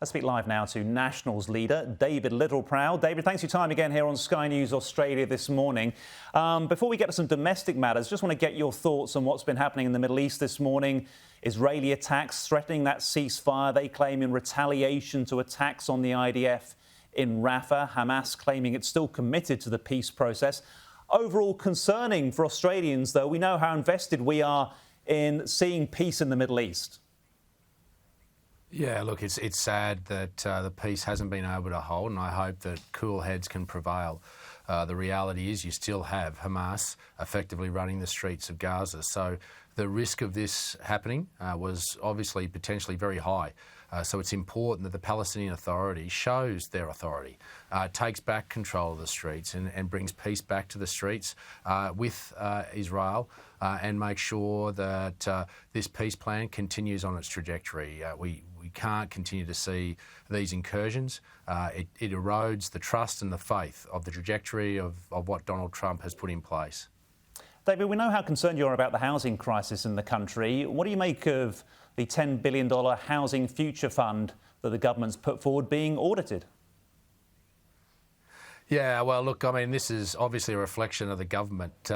Let's speak live now to Nationals leader David Littleproud. David, thanks for your time again here on Sky News Australia this morning. Before we get to some domestic matters, just want to get your thoughts on what's been happening in the Middle East this morning. Israeli attacks threatening that ceasefire, they claim in retaliation to attacks on the IDF in Rafah. Hamas claiming it's still committed to the peace process. Overall concerning for Australians, though. We know how invested we are in seeing peace in the Middle East. Yeah, look, it's sad that the peace hasn't been able to hold, and I hope that cool heads can prevail. The reality is you still have Hamas effectively running the streets of Gaza. So the risk of this happening was obviously potentially very high. So it's important that the Palestinian Authority shows their authority, takes back control of the streets and brings peace back to the streets with Israel and makes sure that this peace plan continues on its trajectory. We can't continue to see these incursions. It erodes the trust and the faith of the trajectory of what Donald Trump has put in place. David, we know how concerned you are about the housing crisis in the country. What do you make of the $10 billion Housing Future Fund that the government's put forward being audited? Yeah, well, look, I mean, this is obviously a reflection of the government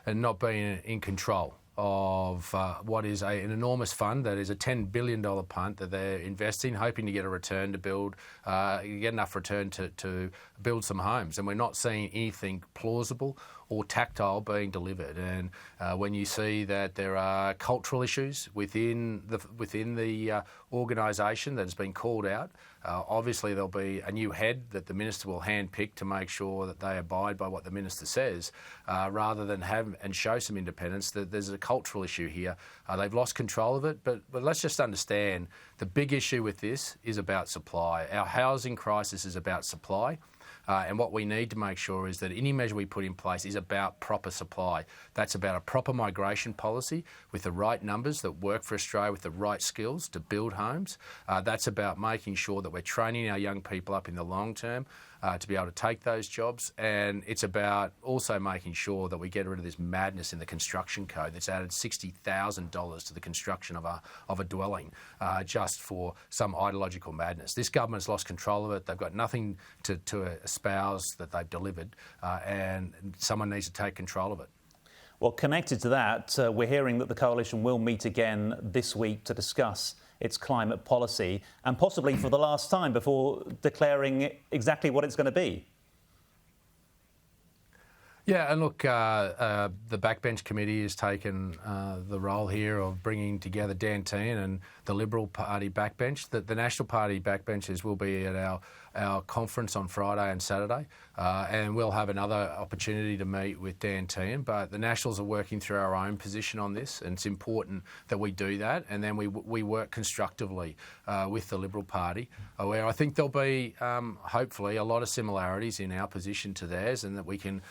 and not being in control of what is an enormous fund that is a $10 billion punt that they're investing, hoping to get a return to build, get enough return to build some homes. And we're not seeing anything plausible or tactile being delivered. And when you see that there are cultural issues within the organisation that has been called out, obviously there'll be a new head that the minister will handpick to make sure that they abide by what the minister says, rather than have and show some independence. That there's a cultural issue here. They've lost control of it, but let's just understand the big issue with this is about supply. Our housing crisis is about supply. And what we need to make sure is that any measure we put in place is about proper supply. That's about a proper migration policy with the right numbers that work for Australia with the right skills to build homes. That's about making sure that we're training our young people up in the long term to be able to take those jobs. And it's about also making sure that we get rid of this madness in the construction code that's added $60,000 to the construction of a dwelling just for some ideological madness. This government's lost control of it. They've got nothing to espouse that they've delivered, and someone needs to take control of it. Well, connected to that, we're hearing that the coalition will meet again this week to discuss its climate policy, and possibly for the last time before declaring exactly what it's going to be. Yeah, and look, the Backbench Committee has taken the role here of bringing together Dan Tehan and the Liberal Party Backbench. The National Party backbenchers will be at our conference on Friday and Saturday, and we'll have another opportunity to meet with Dan Tehan. But the Nationals are working through our own position on this, and it's important that we do that, and then we work constructively with the Liberal Party, where I think there'll be, hopefully, a lot of similarities in our position to theirs, and that we can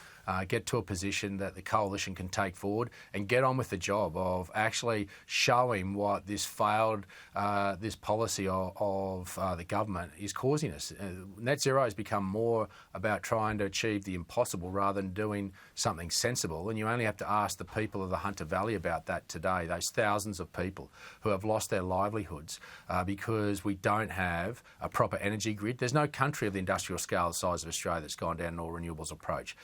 get to a position that the coalition can take forward and get on with the job of actually showing what this failed, this policy of the government is causing us. Net zero has become more about trying to achieve the impossible rather than doing something sensible. And you only have to ask the people of the Hunter Valley about that today, those thousands of people who have lost their livelihoods because we don't have a proper energy grid. There's no country of the industrial scale the size of Australia that's gone down an all-renewables approach.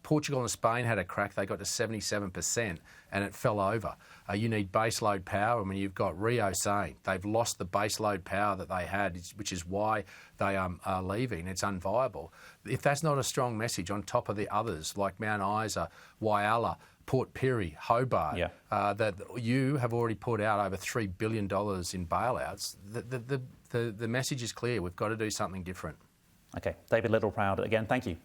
Portugal and Spain had a crack. They got to 77% and it fell over. You need baseload power. I mean, you've got Rio saying they've lost the baseload power that they had, which is why they are leaving. It's unviable. If that's not a strong message on top of the others like Mount Isa, Whyalla, Port Pirie, Hobart, that you have already put out over $3 billion in bailouts, the message is clear. We've got to do something different. OK, David Littleproud, again, thank you.